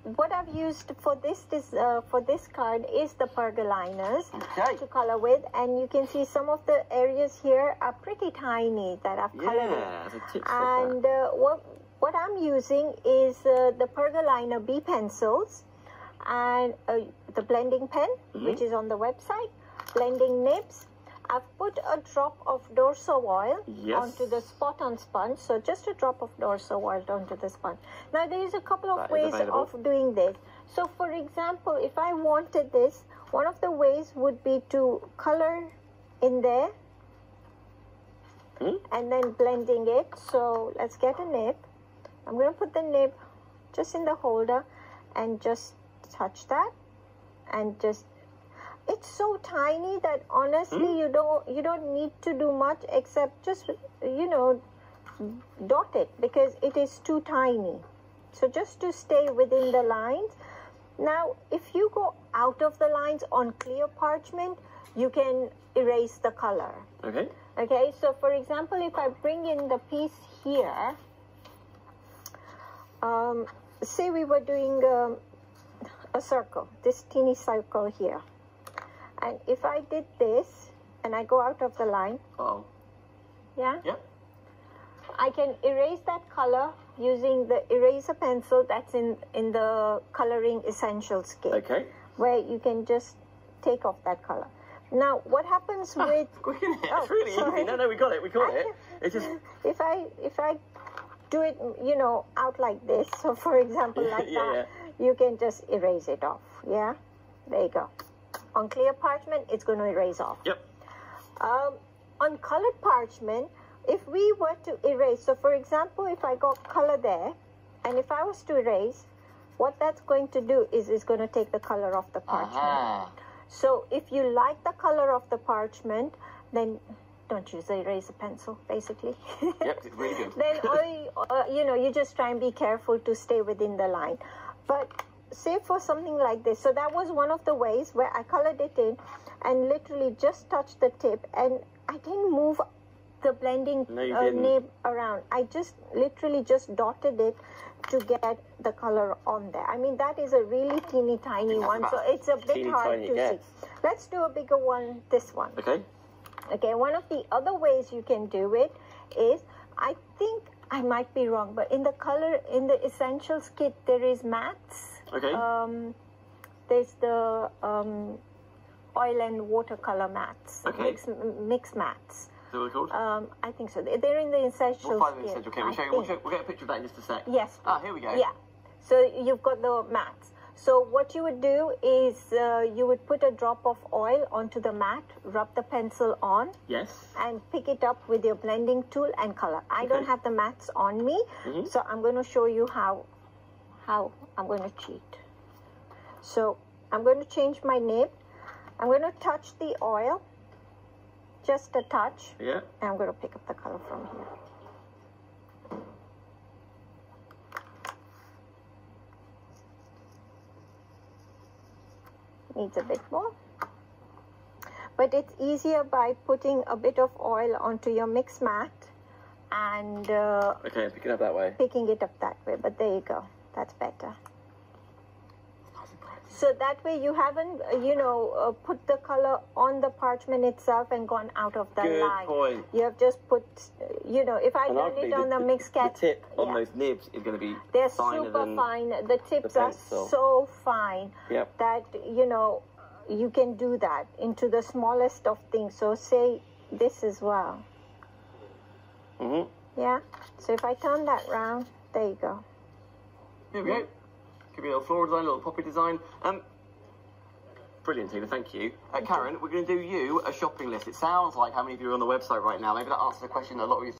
what I've used for this card is the pergoliners to color with, and you can see some of the areas here are pretty tiny that I've colored in. And what I'm using is the Pergoliner B pencils and the blending pen, which is on the website, blending nibs. I've put a drop of Dorso oil onto the spot on sponge. So just a drop of Dorso oil onto the sponge. Now there is a couple of ways of doing this. So for example, if I wanted this, one of the ways would be to color in there and then blending it. So let's get a nib. I'm going to put the nib just in the holder and just touch that and just, it's so tiny that honestly you don't need to do much except just, you know, dot it because it is too tiny. So just to stay within the lines. Now if you go out of the lines on clear parchment, you can erase the color. Okay, so for example, if I bring in the piece here, say we were doing a circle, this teeny circle here. And if I did this and I go out of the line, I can erase that color using the eraser pencil that's in the Coloring Essentials kit. Where you can just take off that color. Now, what happens with... it's really easy. No, we got it. It's just... If I do it, you know, out like this, so for example, like that, you can just erase it off. Yeah? There you go. On clear parchment, it's going to erase off. On colored parchment, if we were to erase, so for example, if I got color there, and if I was to erase, what that's going to do is it's going to take the color off the parchment. So if you like the color of the parchment, then don't use the eraser pencil, basically. It's really good. Then, you know, you just try and be careful to stay within the line. But say for something like this, so that was one of the ways where I colored it in and literally just touched the tip, and I didn't move the blending nib around. I just literally just dotted it to get the color on there. I mean, that is a really teeny tiny one, so it's a bit hard to see. Let's do a bigger one, this one. Okay, one of the other ways you can do it is, I think I might be wrong, but in the Essentials kit, there is mattes. There's the oil and watercolor mattes, mix mattes. Is that what they're called? I think so. They're in the Essentials We'll find the Essentials. Okay, we'll get a picture of that in just a sec. Yes. Here we go. Yeah. So you've got the mattes. So what you would do is you would put a drop of oil onto the mat, rub the pencil on, and pick it up with your blending tool and color. I don't have the mats on me, so I'm going to show you how I'm going to cheat. So I'm going to change my nib. I'm going to touch the oil, just a touch, and I'm going to pick up the color from here. Needs a bit more, but it's easier by putting a bit of oil onto your mix mat and pick it up that way. Picking it up that way, but there you go, that's better. So that way you haven't, you know, put the color on the parchment itself and gone out of the line. Good point. You have just put, you know, if I done it on the mixed cat, the tip on those nibs is going to be they're finer super than fine. The tips are so fine that, you know, you can do that into the smallest of things. So say this as well. Yeah. So if I turn that round, there you go. Here we go. Give me a little floral design, a little poppy design. Brilliant, Tina, thank you. Karen, we're going to do you a shopping list. It sounds like how many of you are on the website right now. Maybe that answers a question a lot of you